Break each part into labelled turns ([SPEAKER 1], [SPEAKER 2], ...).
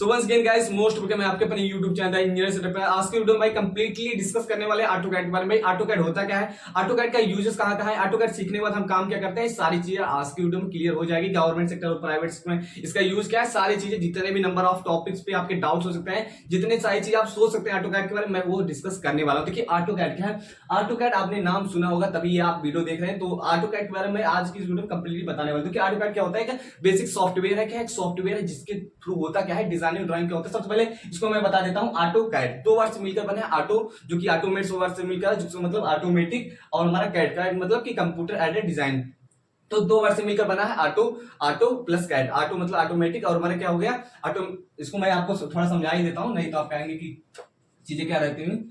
[SPEAKER 1] सो once again guys most welcome है आपके अपने YouTube चैनल इंजीनियर सेटअप पे। आज के वीडियो में भाई कंप्लीटली डिस्कस करने वाले ऑटोकैड के बारे में। ऑटोकैड होता क्या है, ऑटोकैड का यूजेस कहां है, ऑटोकैड सीखने के बाद हम काम क्या करते हैं, सारी चीजें आज की वीडियो में क्लियर हो जाएगी। गवर्नमेंट सेक्टर और प्राइवेट सेक्टर में इसका यूज क्या है, सारी चीजें, जितने भी नंबर ऑफ टॉपिक्स पे आपके डाउट्स हो सकते हैं, जितने सारी चीजें आप सोच सकते हैं ऑटोकैड के बारे में, वो डिस्कस करने वाला हूं। देखिए ऑटोकैड क्या है, ऑटोकैड आपने नाम सुना होगा तभी ये आप वीडियो देख रहे हैं। तो ऑटोकैड के बारे में आज की वीडियो में कंप्लीटली बताने वाला हूं। देखिए ऑटोकैड क्या होता है, बेसिक सॉफ्टवेयर है, क्या एक सॉफ्टवेयर है जिसके थ्रू होता क्या है, डिजाइनिंग ड्राइंग क्या होता है। सबसे पहले इसको मैं बता देता हूं, ऑटोकैड दो वर्ड से मिलकर बना है। ऑटो जो कि ऑटोमेट वर्ड से मिलकर, जिसका मतलब ऑटोमेटिक, और हमारा कैड का मतलब कि कंप्यूटर एडेड डिजाइन, तो दो वर्ड से मिलकर बना है auto. Auto plus CAD, auto मतलब ऑटोमेटिक और हमारा क्या हो गया ऑटो। इसको मैं आपको थोड़ा समझा ही देता हूं, नहीं तो आप कहेंगे कि चीजें क्या रहती हैं।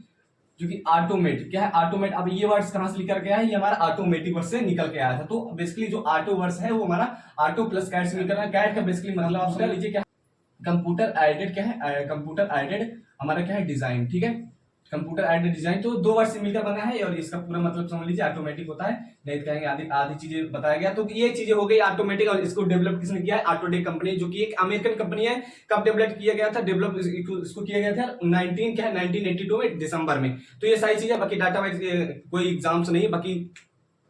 [SPEAKER 1] जो कि ऑटोमेट क्या है, ऑटोमेट, अब ये वर्ड्स कहां से निकल के आया है, ये हमारा ऑटोमेटिक वर्ड से निकल के आया था। तो बेसिकली जो ऑटो वर्ड्स है वो हमारा ऑटो प्लस कैड से निकल रहा है। कैड का बेसिकली मतलब आप समझ लीजिए क्या, कंप्यूटर एडेड क्या है, कंप्यूटर एडेड हमारा क्या है, डिजाइन। ठीक है, कंप्यूटर एडेड डिजाइन तो दो वर्ड से मिलकर बना है, और इसका पूरा मतलब समझ लीजिए ऑटोमेटिक होता है। नहीं तो कहेंगे आधी आधी चीजें बताया गया। तो ये चीजें हो गई ऑटोमेटिक, और इसको डेवलप किसने किया है, ऑटोडेस्क कंपनी, जो कि एक अमेरिकन कंपनी है। कब डेवलप किया गया था, डेवलप इसको किया गया था 1982 में दिसंबर में। तो ये सारी चीजें, बाकी डाटा वाइज कोई एग्जाम्स नहीं है, बाकी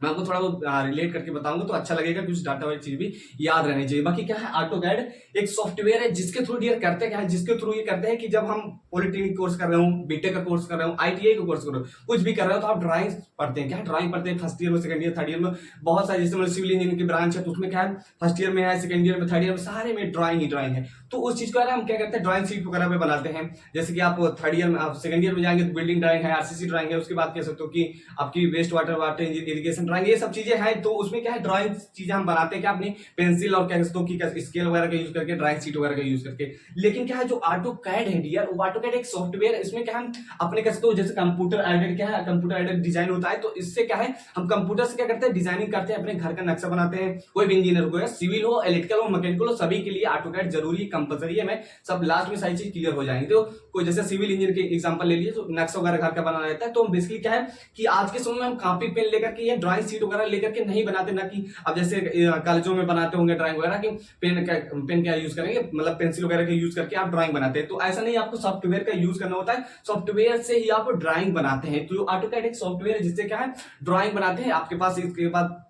[SPEAKER 1] मैं आपको थोड़ा बहुत रिलेट करके बताऊंगा तो अच्छा लगेगा, कुछ डाटा वाली चीज भी याद रहनी चाहिए। बाकी क्या है, ऑटोकैड एक सॉफ्टवेयर है जिसके थ्रू डियर करते क्या है, जिसके थ्रू ये करते हैं कि जब हम पॉलिटेक्निक कोर्स कर रहे हूँ, बीटेक का कोर्स कर रहे हूँ, आईटीआई का कोर्स कर रहे हो, कुछ भी कर रहे हो, तो आप ड्राइंग पढ़ते हैं। क्या ड्राइंग पढ़ते हैं फर्स्ट ईयर में, सेकंड ईयर, थर्ड ईयर में, बहुत सारे, जैसे सिविल इंजीनियरिंग की ब्रांच है तो उसमें क्या है, फर्स्ट ईयर में है, सेकंड ईयर में, थर्ड ईयर में, सारे में ड्राइंग ही ड्राइंग है। तो उस चीज को हम क्या करते हैं, ड्राइंग शीट वगैरह पे बनाते हैं। जैसे कि आप थर्ड ईयर में, आप सेकंड ईयर में जाएंगे तो बिल्डिंग ड्राइंग है, आरसीसी ड्राइंग है, उसके बाद कह सकते हो कि आपकी वेस्ट वाटर इरिगेशन ड्राइंग, ये सब चीजें हैं। तो उसमें क्या है, ड्राइंग चीजें हम बनाते हैं क्या, अपनी पेंसिल और कह सकते हो कि स्केल वगैरह का यूज करके, ड्राइंग शीट वगैरह का यूज करके। लेकिन क्या है, जो ऑटोकैड है डियर, वो ऑटोकैड एक सॉफ्टवेयर है। इसमें क्या हम अपने कह सकते हो, जैसे कंप्यूटर एडेड क्या है, कंप्यूटर एडेड डिजाइन होता है। तो इससे क्या है, हम कंप्यूटर से क्या करते हैं, डिजाइनिंग करते हैं, अपने घर का नक्शा बनाते हैं। कोई भी इंजीनियर को, सिविल हो, इलेक्ट्रिकल हो, मैकेनिकल हो, सभी के लिए ऑटोकैड जरूरी कंपलसरी है। मैं सब लास्ट में सारी चीज क्लियर हो जाएंगे। तो कोई जैसे सिविल इंजीनियर के एग्जांपल ले लीजिए, तो नक्शा वगैरह घर का बनाना रहता है। तो बेसिकली क्या है कि आज के समय में हम कॉपी पेन लेकर के या ड्राइंग शीट वगैरह लेकर के नहीं बनाते, ना कि अब जैसे कॉलेजों में बनाते होंगे ड्राइंग वगैरह कि पेन क्या यूज करेंगे, मतलब पेंसिल वगैरह का यूज करके आप ड्राइंग बनाते हैं। तो ऐसा नहीं, आपको सॉफ्टवेयर का यूज करना होता है, सॉफ्टवेयर से ही आप ड्राइंग बनाते हैं। तो ऑटोकैड एक सॉफ्टवेयर है जिससे क्या है, ड्राइंग बनाते हैं। आपके पास इसके बाद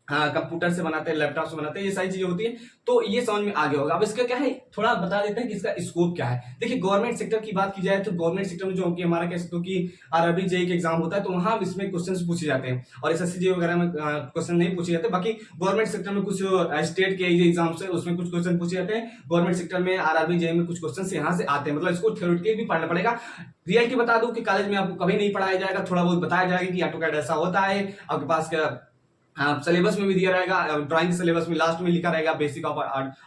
[SPEAKER 1] कंप्यूटर से बनाते हैं, लैपटॉप से बनाते हैं, ये सारी चीजें होती है। तो ये समझ में आ गया होगा। अब इसका क्या है, थोड़ा बता देते हैं कि इसका स्कोप क्या है। देखिए गवर्नमेंट सेक्टर की बात की जाए तो गवर्नमेंट सेक्टर में जो कि हमारा कह सकते हो कि आरआरबी जेईई का एग्जाम होता है, तो वहां इसमें क्वेश्चन पूछे जाते हैं, और एसएससी जेईई वगैरह में क्वेश्चन नहीं पूछे जाते। बाकी गवर्नमेंट सेक्टर में कुछ स्टेट के एग्जाम है, उसमें कुछ क्वेश्चन पूछे जाते हैं। गवर्नमेंट सेक्टर में आरआरबी जेईई में कुछ क्वेश्चन यहाँ से आते हैं, मतलब इसको थ्योरेटिकली भी पढ़ना पड़ेगा। रियलिटी बता दूं कि कॉलेज में आपको कभी नहीं पढ़ाया जाएगा, थोड़ा बहुत बताया जाएगा कि ऑटोकैड ऐसा होता है। आपके पास क्या सिलेबस में भी दिया रहेगा, ड्राइंग सिलेबस में लास्ट में लिखा रहेगा बेसिक ऑफ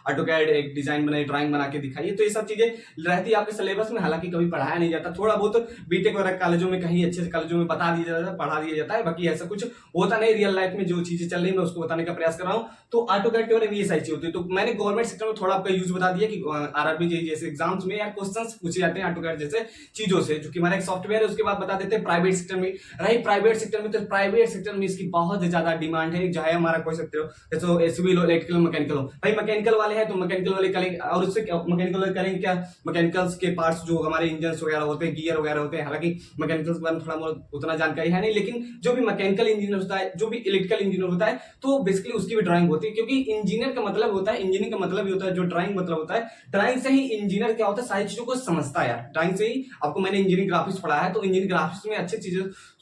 [SPEAKER 1] ऑटोकैड, एक डिजाइन बनाई, ड्राइंग बना के दिखाइए। तो ये सब चीजें रहती है आपके सिलेबस में, हालांकि कभी पढ़ाया नहीं जाता। थोड़ा बहुत बीटेक वगैरह कॉलेजों में, कहीं अच्छे कॉलेजों में बता दिया जाता है, पढ़ा दिया जाता है, बाकी ऐसा कुछ होता नहीं रियल लाइफ में। जो चीजें चल रही है मैं उसको बताने का प्रयास कर रहा हूँ। तो ऑटोकैड के बारे में ये सारी चीज होती है। तो मैंने गवर्नमेंट सेक्टर में थोड़ा आपका यूज बता दिया कि आरआरबी जेईई जैसे एग्जाम्स में यार क्वेश्चन पूछे जाते हैं ऑटोकैड जैसे चीजों से, जो कि हमारा एक सॉफ्टवेयर है। उसके बाद बता देते हैं प्राइवेट सेक्टर में, रही प्राइवेट सेक्टर में, तो प्राइवेट सेक्टर में इसकी बहुत ज्यादा डिमांड है। चाहे हमारा कोई सकते हो, जैसे सिविल हो, इलेक्ट्रिकल, मैकेनिकल हो, भाई मैकेनिकल वाले हैं तो मैकेनिकल वाले करेंगे, और उससे मैकेनिकल वाले करेंगे क्या, मैकेनिकल्स के पार्ट्स जो हमारे इंजन वगैरह होते हैं, गियर वगैरह होते हैं। हालांकि मैकेनिकल्स के बारे में थोड़ा बहुत उतना जानकारी है नहीं, लेकिन जो भी मैकेनिकल इंजीनियर होता है, जो भी इलेक्ट्रिकल इंजीनियर होता है, तो बेसिकली उसकी भी ड्राइंग होती है। क्योंकि इंजीनियर का मतलब होता है, इंजीनियरिंग का मतलब ही होता है, जो ड्राइंग मतलब होता है, ड्राइंग से ही इंजीनियर क्या होता है, सारी चीजों को समझता है यार। ड्राइंग से ही आपको, मैंने इंजीनियरिंग ग्राफिक्स पढ़ा है, तो इंजीनियरिंग ग्राफिक्स में अच्छी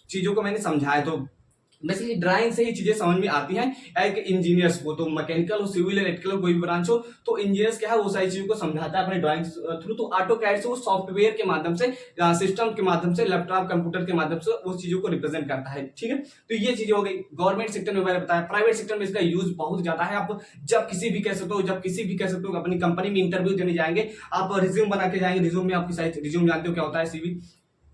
[SPEAKER 1] चीजों को मैंने समझा है। तो बेसिकली ड्राइंग से ही चीजें समझ में आती हैं एक इंजीनियर्स को। तो मैकेनिकल हो, सिविल, इलेक्ट्रिकल, कोई भी ब्रांच हो, तो इंजीनियर्स क्या है, वो सारी चीजों को समझाता है अपने ड्राइंग थ्रू। तो ऑटोकैड से वो सॉफ्टवेयर के माध्यम से, सिस्टम के माध्यम से, लैपटॉप कंप्यूटर के माध्यम से उस चीजों को रिप्रेजेंट करता है। ठीक है, तो ये चीजें हो गई गवर्नमेंट सेक्टर में। मैंने बताया प्राइवेट सेक्टर में इसका यूज बहुत ज्यादा है। आप जब किसी भी कह सकते हो अपनी कंपनी में इंटरव्यू देने जाएंगे, आप रिज्यूम बना के जाएंगे, रिज्यूम में आपकी साइज, रिज्यूम जानते हो क्या होता है, सीवी।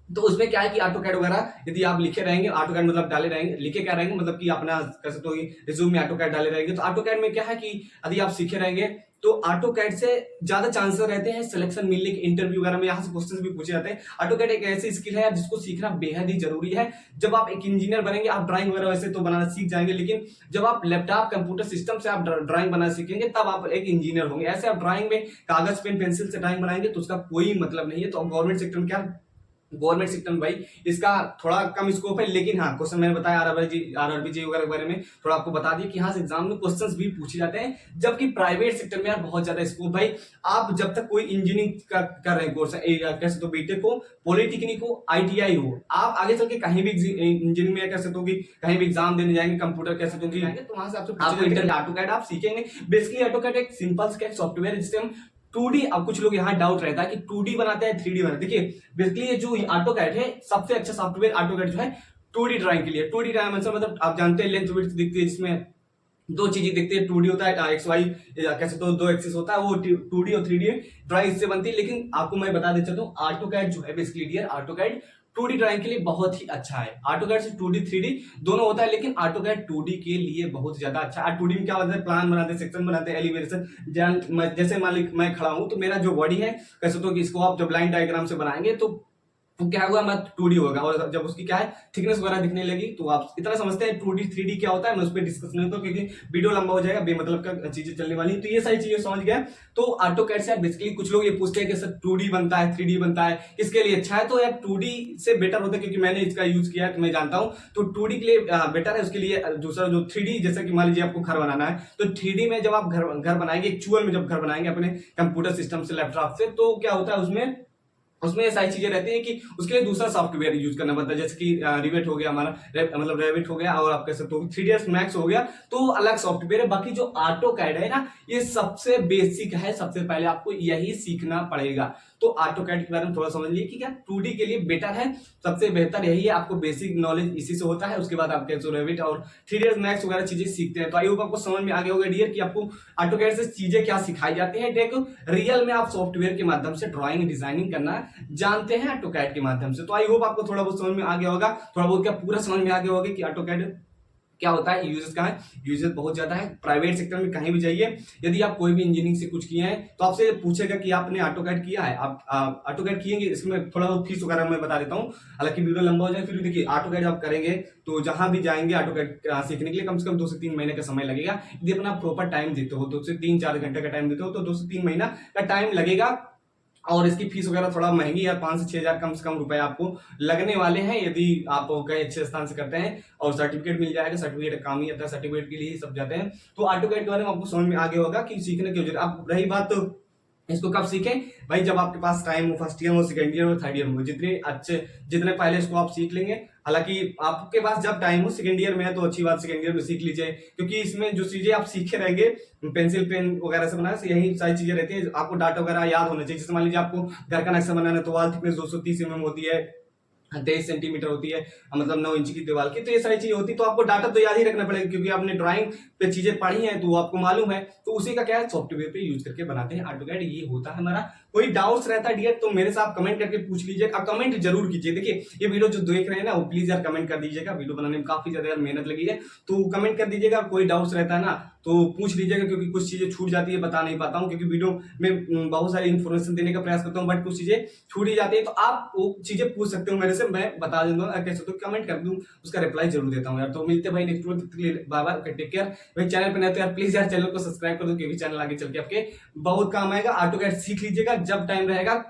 [SPEAKER 1] तो उसमें क्या है कि ऑटोकैड वगैरह यदि आप लिखे रहेंगे, ऑटोकैड मतलब डाले रहेंगे, लिखे क्या रहेंगे, मतलब कि अपना कह सकते हो रिज्यूम में ऑटोकैड डाले रहेंगे। तो ऑटोकैड में क्या है कि यदि आप सीखे रहेंगे तो ऑटो कैड से ज्यादा चांसेस रहते हैं सिलेक्शन मिलने के, इंटरव्यू वगैरह में यहाँ से क्वेश्चन भी पूछे जाते हैं। ऑटो कैड एक ऐसी स्किल है जिसको सीखना बेहद ही जरूरी है। जब आप एक इंजीनियर बनेंगे, आप ड्राइंग वगैरह वैसे तो बनाना सीख जाएंगे, लेकिन जब आप लैपटॉप कंप्यूटर सिस्टम से आप ड्राइंग बनाना सीखेंगे तब आप एक इंजीनियर होंगे। ऐसे आप ड्राइंग में कागज पेन पेंसिल से ड्राइंग बनाएंगे तो उसका कोई मतलब नहीं है। तो गवर्नमेंट सेक्टर में क्या, गवर्नमेंट सेक्टर में भाई इसका थोड़ा कम स्कोप है, लेकिन हाँ क्वेश्चन मैंने बताया आरआरबी वगैरह के बारे में थोड़ा आपको बता दिया कि यहाँ से एग्जाम में क्वेश्चंस भी पूछे जाते हैं। जबकि प्राइवेट सेक्टर में यार बहुत ज्यादा स्कोप भाई। आप जब तक कोई इंजीनियरिंग कर रहे हैं कोर्स, कैसे तो बीटेक हो, पॉलिटेक्निक हो, आईटीआई हो, आप आगे चल के कहीं भी इंजीनियरिंग में कैसे तो कहीं भी एग्जाम देने जाएंगे, कंप्यूटर कैसे तो जाएंगे, तो वहां से आपको इंटरनेट ऑटोकैड आप सीखेंगे। बेसिकली ऑटोकैड एक सिंपल सॉफ्टवेयर है जिससे हम 2D, अब कुछ लोग यहाँ डाउट रहता है कि 2D बनाते हैं 3D बनाते हैं। देखिए बेसिकली ये जो ऑटोकैड है सबसे अच्छा सॉफ्टवेयर ऑटोकैड जो है 2D ड्राइंग के लिए। 2D डायमेंशन मतलब आप जानते हैं लेंथ विड्थ दिखती है, जिसमें दो चीजें दिखती है। 2D होता है एक्स वाई, कैसे तो दो एक्सिस होता है, वो 2D और 3D ड्राइंग इससे बनती है। लेकिन आपको मैं बता देता हूँ ऑटोकैड जो है basically dear AutoCAD 2D drawing के लिए बहुत ही अच्छा है। ऑटोकैड से 2D 3D दोनों होता है, लेकिन ऑटोकैड 2D के लिए बहुत ज्यादा अच्छा है। 2D में क्या होता है, प्लान बनाते हैं, सेक्शन बनाते हैं, एलिवेशन, जैसे मान लीजिए मैं खड़ा हूं तो मेरा जो बॉडी है कैसे तो इसको आप जब लाइन डायग्राम से बनाएंगे तो क्या होगा, मैं 2D होगा, और जब उसकी क्या है थिकनेस वगैरह दिखने लगी तो आप इतना समझते हैं 2D 3D क्या होता है। मैं उस पर डिस्कस नहीं होता क्योंकि वीडियो लंबा हो जाएगा, बेमतलब का चीजें चलने वाली। तो ये सारी चीजें समझ गया। तो ऑटोकैड से बेसिकली कुछ लोग ये पूछते हैं कि सर 2D बनता है 3D बनता है, किसके लिए अच्छा है? तो यार 2D से बेटर होता है, क्योंकि मैंने इसका यूज किया है तो मैं जानता हूँ। तो 2D के लिए बेटर है, उसके लिए दूसरा जो 3D, जैसे कि मान लीजिए आपको घर बनाना है तो 3D में जब आप घर बनाएंगे, एक्चुअल में जब घर बनाएंगे अपने कंप्यूटर सिस्टम से, लैपटॉप से, तो क्या होता है उसमें ये सारी चीजें रहती हैं कि उसके लिए दूसरा सॉफ्टवेयर यूज करना पड़ता है। जैसे कि रिवेट हो गया हमारा, मतलब रेविट हो गया, और आप कह सकते हो 3ds मैक्स हो गया, तो अलग सॉफ्टवेयर है। बाकी जो ऑटोकैड है ना, ये सबसे बेसिक है, सबसे पहले आपको यही सीखना पड़ेगा। तो ऑटोकैड के बारे में थोड़ा समझ लीजिए कि क्या 2D के लिए बेटर है, सबसे बेहतर यही है। आपको बेसिक नॉलेज इसी से होता है, उसके बाद आप कैसे रेविट और 3ds मैक्स वगैरह चीजें सीखते हैं। तो आई होप आपको समझ में आ गया होगा डियर कि आपको ऑटोकैड से चीजें क्या सिखाई जाती है। देखो रियल में आप सॉफ्टवेयर के माध्यम से ड्राइंग डिजाइनिंग करना जानते हैं ऑटोकैड के माध्यम से। तो आई होप आपको थोड़ा बहुत समझ में आ गया होगा, थोड़ा बहुत क्या पूरा समझ में आ गया होगा कि ऑटोकैड क्या होता है, यूजेस कहाँ है। यूजेस बहुत ज्यादा है, प्राइवेट सेक्टर में कहीं भी जाइए, यदि आप कोई भी इंजीनियरिंग से कुछ किए हैं तो आपसे पूछेगा कि आपने ऑटोकैड किया है, आप ऑटोकैड किएंगे। इसमें थोड़ा बहुत फीस वगैरह मैं बता देता हूँ, हालांकि वीडियो लंबा हो जाए। फिर देखिए ऑटोकैड आप करेंगे तो जहां भी जाएंगे ऑटोकैड सीखने के लिए कम से कम 2 से 3 महीने का समय लगेगा। यदि अपना प्रॉपर टाइम देते हो, 2 से 3-4 घंटे का टाइम देते हो, तो 2 से 3 महीना का टाइम लगेगा। और इसकी फीस वगैरह थोड़ा महंगी है, 5 से 6 हजार कम से कम रुपए आपको लगने वाले हैं, यदि आप कहीं अच्छे स्थान से करते हैं। और सर्टिफिकेट मिल जाएगा, सर्टिफिकेट काम ही आता है, सर्टिफिकेट के लिए ही सब जाते हैं। तो ऑटोकैड के बारे में आपको समझ में आ गया होगा कि सीखने की जरूरत। अब रही बात तो इसको कब सीखें भाई, जब आपके पास टाइम हो, फर्स्ट ईयर हो, सेकंड ईयर हो, थर्ड ईयर हो, जितने पहले इसको आप सीख लेंगे। हालांकि आपके पास जब टाइम हो, सेकंड ईयर में है तो अच्छी बात, सेकंड ईयर में सीख लीजिए, क्योंकि इसमें जो चीजें आप सीखे रहेंगे पेंसिल पेन वगैरह से बनाना, यही सारी चीजें रहती है। आपको डाटा वगैरह याद होना चाहिए। जैसे मान लीजिए आपको घर का नक्शा बनाना है तो वॉल थिकनेस 230 mm होती है, 23 सेंटीमीटर होती है, मतलब 9 इंच की दीवार की। तो ये सारी चीजें होती है, तो आपको डाटा तो याद ही रखना पड़ेगा, क्योंकि आपने ड्राइंग पे चीजें पढ़ी हैं तो आपको मालूम है। तो उसी का क्या है, सॉफ्टवेयर पे यूज करके बनाते हैं ऑटोकैड। ये होता है हमारा। कोई डाउट्स रहता है डियर तो मेरे से आप कमेंट करके पूछ लीजिए, आप कमेंट जरूर कीजिए। देखिए ये वीडियो जो देख रहे हैं ना, वो प्लीज यार कमेंट कर दीजिएगा। वीडियो बनाने में काफी ज्यादा यार मेहनत लगी है, तो कमेंट कर दीजिएगा। कोई डाउट्स रहता है ना तो पूछ लीजिएगा, क्योंकि कुछ चीजें छूट जाती है, बता नहीं पाता हूँ, क्योंकि वीडियो में बहुत सारी इन्फॉर्मेशन देने का प्रयास करता हूँ, बट कुछ चीजें छूट ही जाती है। तो आप वो चीजें पूछ सकते हो मेरे से, मैं बता दूंगा। कैसे तो कमेंट कर दूं, उसका रिप्लाई जरूर देता हूँ यार। तो मिलते भाई next video, bye bye, take care. भाई चैनल पे नए तो यार प्लीज यार चैनल को सब्सक्राइब कर दो, क्योंकि चैनल आगे चल के आपके बहुत काम आएगा। ऑटोकैड सीख लीजिएगा, जब टाइम रहेगा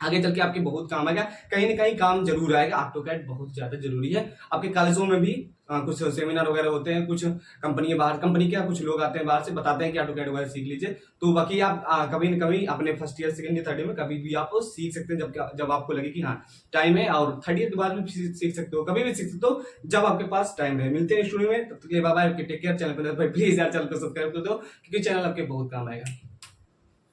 [SPEAKER 1] आगे चल के आपके बहुत काम आएगा, कहीं ना कहीं काम जरूर आएगा। ऑटोकैड बहुत ज्यादा जरूरी है। आपके कॉलेजों में भी कुछ सेमिनार वगैरह होते हैं, कुछ कंपनी के कुछ लोग आते हैं बाहर से, बताते हैं कि ऑटोकैड वगैरह सीख लीजिए। तो बाकी आप कभी न कभी अपने first year, second year, third year में कभी भी आप सीख सकते हैं, जब आपको लगे कि हाँ टाइम है। और थर्ड ईयर के बाद भी सीख सकते हो, कभी भी सीख सकते हो जब आपके पास टाइम रहे। मिलते हैं स्टूडियो में, तब तक के लिए bye bye, take care. Channel पर प्लीज यार चैनल को सब्सक्राइब कर दो, क्योंकि चैनल आपके बहुत काम आएगा।